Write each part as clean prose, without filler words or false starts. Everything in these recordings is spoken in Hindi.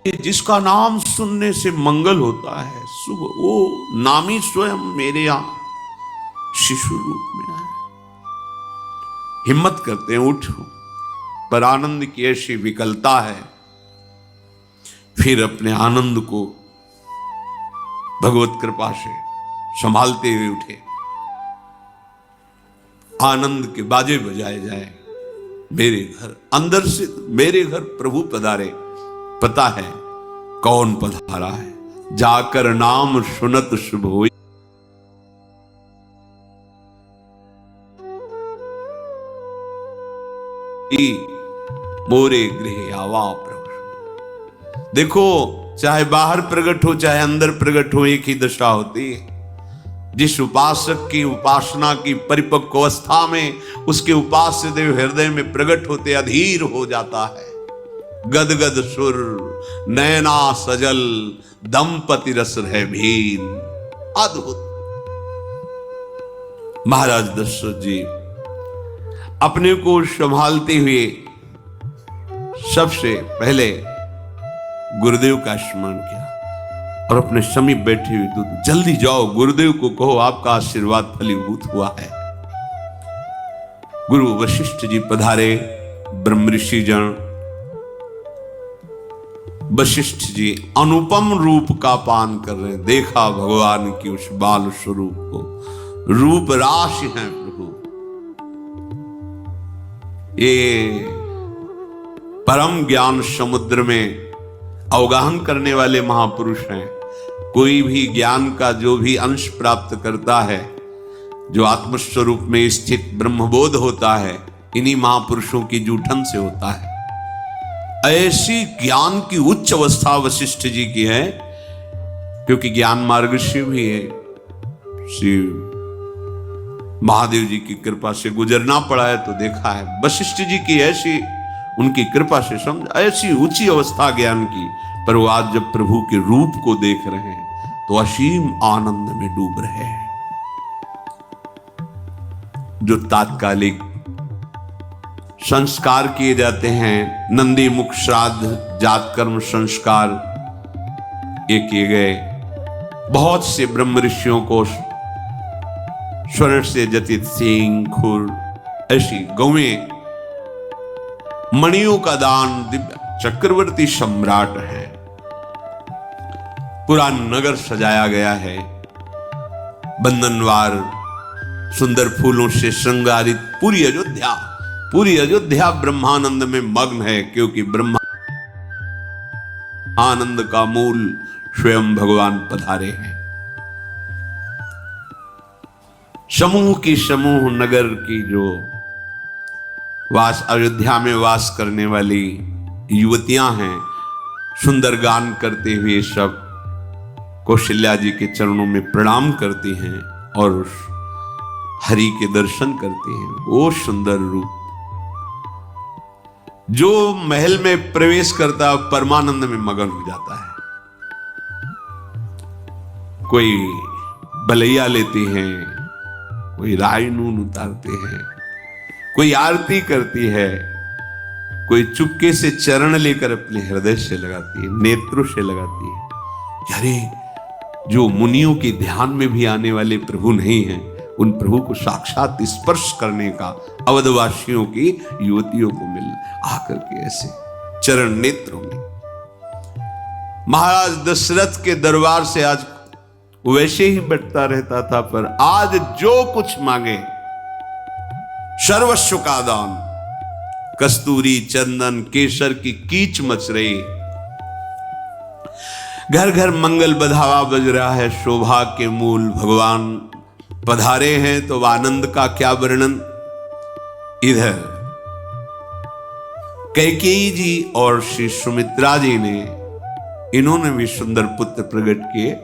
जिसका नाम सुनने से मंगल होता है, शुभ, वो नामी स्वयं मेरे यहां शिशु रूप में आए। हिम्मत करते हैं, उठो, पर आनंद की ऐसी विकलता है, फिर अपने आनंद को भगवत कृपा से संभालते हुए उठे। आनंद के बाजे बजाए जाए। मेरे घर, अंदर से मेरे घर प्रभु पधारे, पता है कौन पधारा है। जाकर नाम सुनत शुभ होई, मोरे गृह आवा प्रभु। देखो, चाहे बाहर प्रकट हो चाहे अंदर प्रकट हो, एक ही दशा होती है। जिस उपासक की उपासना की परिपक्व अवस्था में उसके उपास्य देव हृदय में प्रकट होते अधीर हो जाता है। गदगद सुर नैना सजल दंपति रस है भीन। अद्भुत। महाराज दशरथ जी अपने को संभालते हुए सबसे पहले गुरुदेव का स्मरण किया और अपने समीप बैठे हुए दूत, जल्दी जाओ, गुरुदेव को कहो आपका आशीर्वाद फलीभूत हुआ है। गुरु वशिष्ठ जी पधारे। ब्रह्म ऋषि जन वशिष्ठ जी अनुपम रूप का पान कर रहे हैं। देखा भगवान की उस बाल स्वरूप को, रूप राशि है प्रभु। ये परम ज्ञान समुद्र में अवगाहन करने वाले महापुरुष हैं। कोई भी ज्ञान का जो भी अंश प्राप्त करता है, जो आत्मस्वरूप में स्थित ब्रह्मबोध होता है, इन्हीं महापुरुषों की जूठन से होता है। ऐसी ज्ञान की उच्च अवस्था वशिष्ठ जी की है, क्योंकि ज्ञान मार्ग से भी है, शिव महादेव जी की कृपा से गुजरना पड़ा है तो देखा है। वशिष्ठ जी की ऐसी उनकी कृपा से समझ, ऐसी ऊंची अवस्था ज्ञान की, पर वो आज जब प्रभु के रूप को देख रहे हैं तो असीम आनंद में डूब रहे हैं। जो तात्कालिक संस्कार किए जाते हैं, नंदी मुख श्राद्ध जात कर्म संस्कार ये किए गए। बहुत से ब्रह्म ऋषियों को स्वर्ण से जटित सींग, खुर, ऐसी गौएं, मणियों का दान दिव्य चक्रवर्ती सम्राट है। पूरा नगर सजाया गया है, बंधनवार सुंदर फूलों से श्रृंगारित पूरी अयोध्या ब्रह्मानंद में मग्न है, क्योंकि ब्रह्मा आनंद का मूल स्वयं भगवान पधारे हैं। समूह नगर की जो अयोध्या में वास करने वाली युवतियां हैं, सुंदर गान करते हुए सब कौशल्या जी के चरणों में प्रणाम करती हैं और हरि के दर्शन करते हैं। वो सुंदर रूप जो महल में प्रवेश करता परमानंद में मगन हो जाता है। कोई बलैया लेते हैं, कोई राय नून उतारते हैं, कोई आरती करती है, कोई चुपके से चरण लेकर अपने हृदय से लगाती है, नेत्रों से लगाती है। अरे जो मुनियों के ध्यान में भी आने वाले प्रभु नहीं हैं, उन प्रभु को साक्षात स्पर्श करने का अवधवासियों की युवतियों को मिल आकर के ऐसे चरण नेत्रों में। महाराज दशरथ के दरबार से आज वैसे ही बैठता रहता था, पर आज जो कुछ मांगे सर्वस्व का दान। कस्तूरी चंदन केसर की कीच मच रही, घर घर मंगल बधावा बज रहा है। शोभा के मूल भगवान पधारे हैं तो आनंद का क्या वर्णन। इधर कैकेयी जी और श्री सुमित्रा जी ने, इन्होंने भी सुंदर पुत्र प्रकट किए,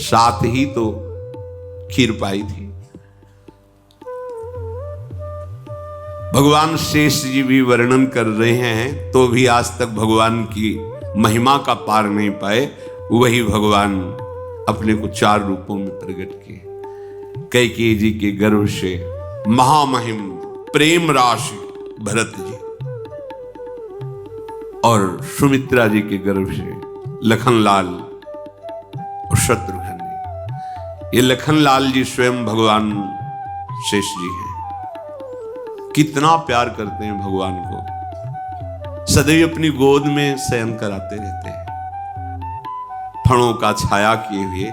साथ ही तो खीर पाई थी। भगवान शेष जी भी वर्णन कर रहे हैं तो भी आज तक भगवान की महिमा का पार नहीं पाए। वही भगवान अपने को 4 रूपों में प्रकट किए। कैकेयी जी के गर्भ से महामहिम प्रेम राशि भरत जी, और सुमित्रा जी के गर्भ से लखनलाल और शत्रुघ्न। ये लखनलाल जी स्वयं भगवान शेष जी हैं। कितना प्यार करते हैं भगवान को, सदैव अपनी गोद में शयन कराते रहते हैं। फणों का छाया किए हुए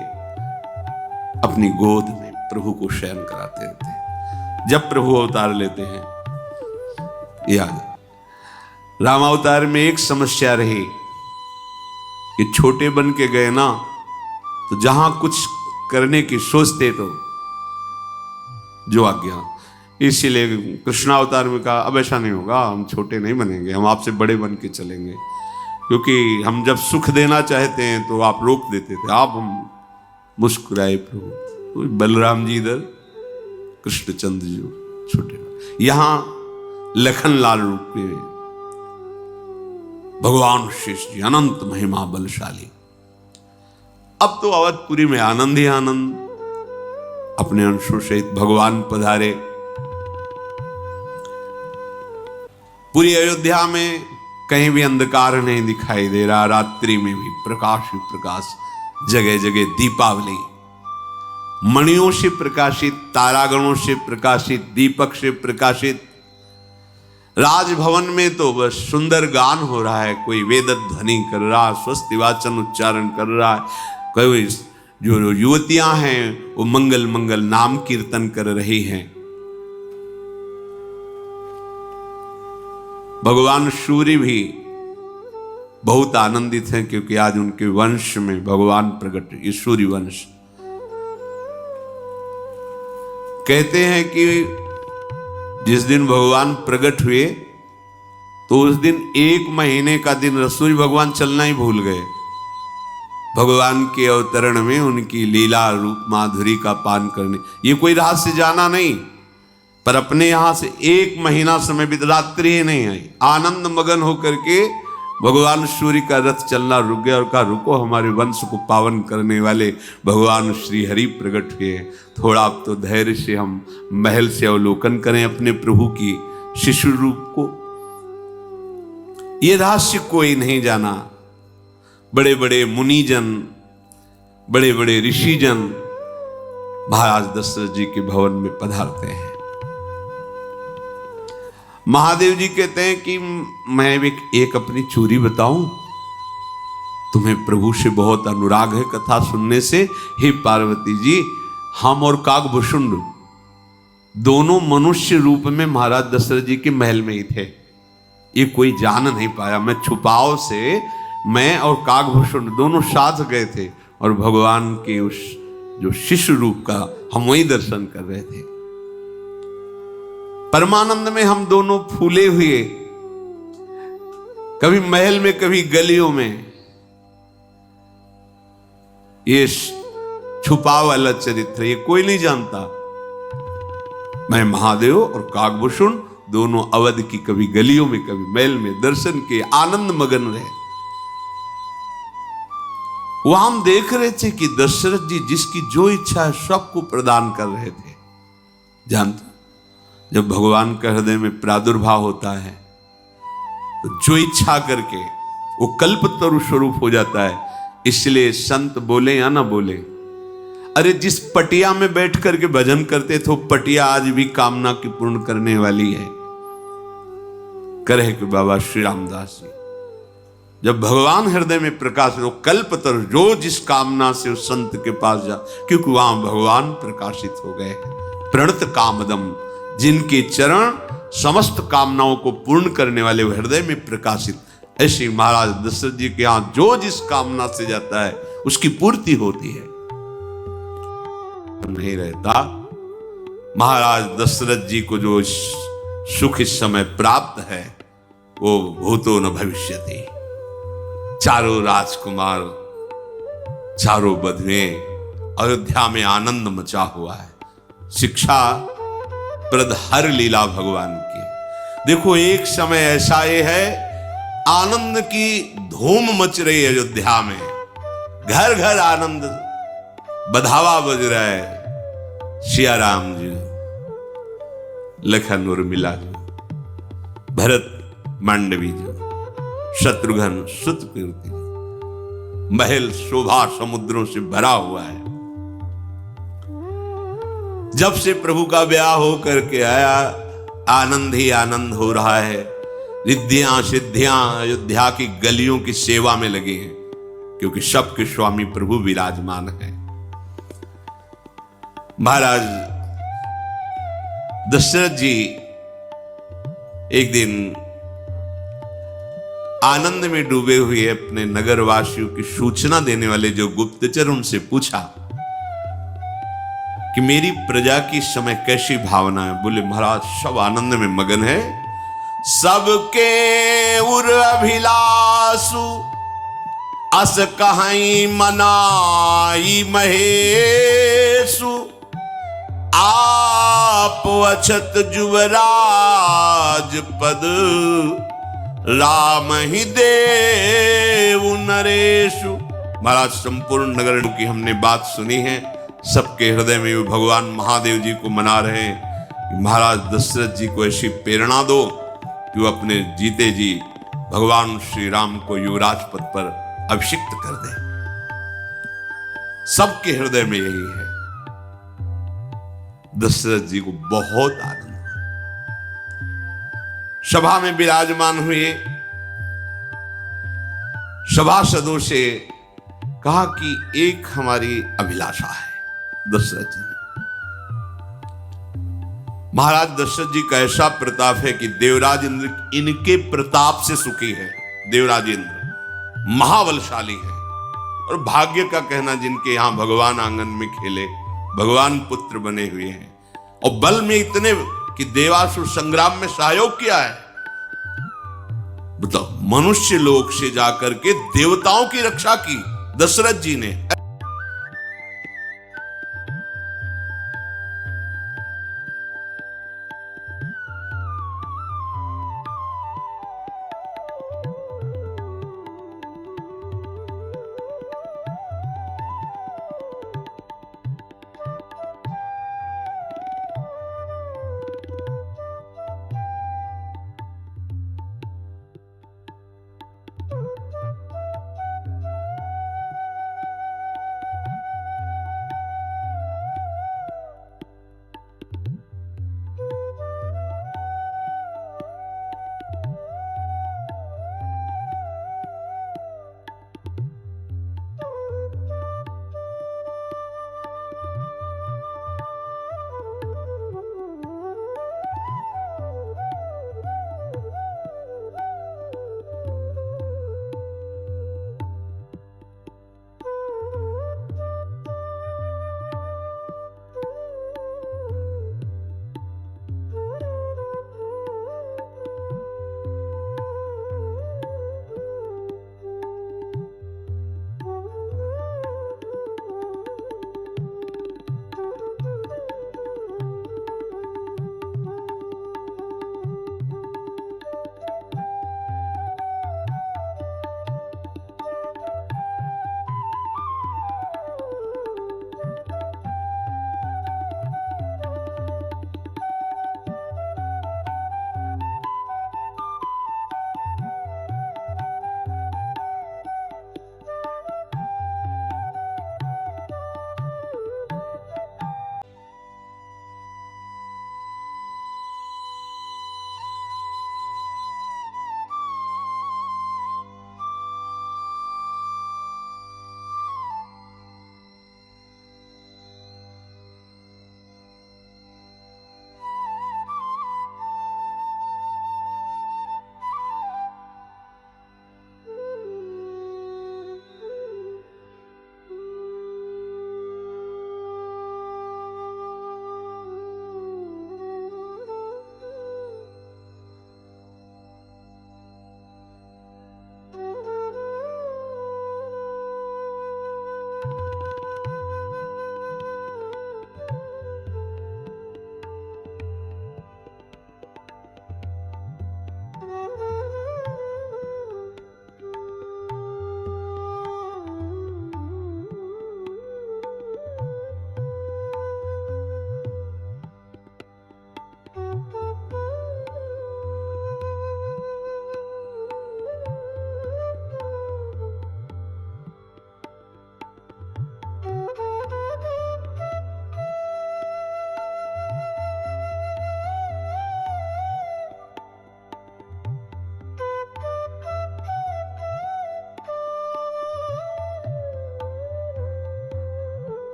अपनी गोद में प्रभु को शयन कराते रहते हैं। जब प्रभु अवतार लेते हैं, याद रामावतार में एक समस्या रही कि छोटे बन के गए ना, तो जहां कुछ करने की सोचते तो जो आज्ञा, इसीलिए कृष्णावतार में कहा अब ऐसा नहीं होगा, हम छोटे नहीं बनेंगे, हम आपसे बड़े बन के चलेंगे, क्योंकि हम जब सुख देना चाहते हैं तो आप रोक देते थे। आप हम मुस्कुराए प्रभु, तो बलराम जी इधर, कृष्णचंद्र जी छोटे, यहां लखनलाल रूप में भगवान शेष जी अनंत महिमा बलशाली। अब तो अवधपुरी में आनंद ही आनंद, अपने अंशों सहित भगवान पधारे। पूरी अयोध्या में कहीं भी अंधकार नहीं दिखाई दे रहा, रात्रि में भी प्रकाश ही प्रकाश, जगह जगह दीपावली, मणियों से प्रकाशित, तारागणों से प्रकाशित, दीपक से प्रकाशित। राजभवन में तो बस सुंदर गान हो रहा है, कोई वेद ध्वनि कर रहा, स्वस्ति वाचन उच्चारण कर रहा है, कोई जो युवतियां हैं वो मंगल मंगल नाम कीर्तन कर रही हैं। भगवान सूर्य भी बहुत आनंदित हैं, क्योंकि आज उनके वंश में भगवान प्रकट, ये सूर्य वंश। कहते हैं कि जिस दिन भगवान प्रकट हुए तो उस दिन 1 महीने का दिन सूर्य भगवान चलना ही भूल गए। भगवान के अवतरण में उनकी लीला रूप माधुरी का पान करने, ये कोई रहस्य जाना नहीं, पर अपने यहां से 1 महीना समय बीत, रात्रि ही नहीं आई, आनंद मगन होकर के भगवान सूर्य का रथ चलना रुक गया और कहा रुको, हमारे वंश को पावन करने वाले भगवान श्री हरि प्रकट हुए, थोड़ा अब तो धैर्य से हम महल से अवलोकन करें अपने प्रभु की शिशु रूप को। ये रहस्य कोई नहीं जाना। बड़े बड़े मुनिजन, बड़े बड़े ऋषिजन महाराज दशरथ जी के भवन में पधारते हैं। महादेव जी कहते हैं कि मैं एक अपनी चोरी बताऊं, तुम्हें प्रभु से बहुत अनुराग है कथा सुनने से। हे पार्वती जी, हम और काकभूषुंड दोनों मनुष्य रूप में महाराज दशरथ जी के महल में ही थे, ये कोई जान नहीं पाया। मैं छुपाव से, मैं और काकभूषुंड दोनों साथ गए थे और भगवान के उस जो शिशु रूप का हम वही दर्शन कर रहे थे। परमानंद में हम दोनों फूले हुए, कभी महल में कभी गलियों में। ये छुपा वाला चरित्र ये कोई नहीं जानता। मैं महादेव और काकभूषुंड दोनों अवध की कभी गलियों में कभी महल में दर्शन के आनंद मगन रहे। वहां हम देख रहे थे कि दशरथ जी जिसकी जो इच्छा है सबको प्रदान कर रहे थे। जानते, जब भगवान का हृदय में प्रादुर्भाव होता है तो जो इच्छा करके वो कल्पतरु स्वरूप हो जाता है। इसलिए संत बोले या ना बोले, अरे जिस पटिया में बैठ करके भजन करते थे वो पटिया आज भी कामना की पूर्ण करने वाली है। करे कि बाबा श्री रामदास जी जब भगवान हृदय में प्रकाश हो, कल्पतरु जो जिस कामना से उस संत के पास जा, क्योंकि वहां भगवान प्रकाशित हो गए। प्रणत कामदम, जिनके चरण समस्त कामनाओं को पूर्ण करने वाले हृदय में प्रकाशित। ऐसे महाराज दशरथ जी के यहां जो जिस कामना से जाता है उसकी पूर्ति होती है। नहीं रहता। महाराज दशरथ जी को जो सुख इस समय प्राप्त है वो भूतो न भविष्यति। चारों राजकुमार, चारों बधुएं, अयोध्या में आनंद मचा हुआ है। शिक्षा प्रद हर लीला भगवान की। देखो एक समय ऐसा ये है, आनंद की धूम मच रही है अयोध्या में, घर घर आनंद, बधावा बज रहा है। सिया राम जी, लखन उर्मिला जी, भरत मांडवी जी, शत्रुघ्न सुत कीर्ति, महल शोभा समुद्रों से भरा हुआ है। जब से प्रभु का ब्याह हो करके आया, आनंद ही आनंद हो रहा है। रिद्धियां सिद्धियां अयोध्या की गलियों की सेवा में लगे हैं, क्योंकि सबके स्वामी प्रभु विराजमान है। महाराज दशरथ जी एक दिन आनंद में डूबे हुए अपने नगरवासियों की सूचना देने वाले जो गुप्तचर, उनसे पूछा कि मेरी प्रजा की समय कैसी भावना है। बोले महाराज सब आनंद में मगन है। सबके उर अभिलाषु अस कहाई मनाई महेशु, आप अछत जुवराज पद राम ही देव नरेशु। महाराज संपूर्ण नगर की हमने बात सुनी है। सबके हृदय में वो भगवान महादेव जी को मना रहे हैं कि महाराज दशरथ जी को ऐसी प्रेरणा दो कि वो अपने जीते जी भगवान श्री राम को युवराज पद पर अभिषिक्त कर दे। सबके हृदय में यही है। दशरथ जी को बहुत आनंद, सभा में विराजमान हुए, सभासदों से कहा कि एक हमारी अभिलाषा है। दशरथ जी ने, महाराज दशरथ जी का ऐसा प्रताप है कि देवराज इंद्र इनके प्रताप से सुखी है। देवराज इंद्र महाबलशाली है, और भाग्य का कहना जिनके यहां भगवान आंगन में खेले, भगवान पुत्र बने हुए हैं, और बल में इतने कि देवासुर संग्राम में सहयोग किया है। बताओ, मनुष्य लोक से जाकर के देवताओं की रक्षा की दशरथ जी ने,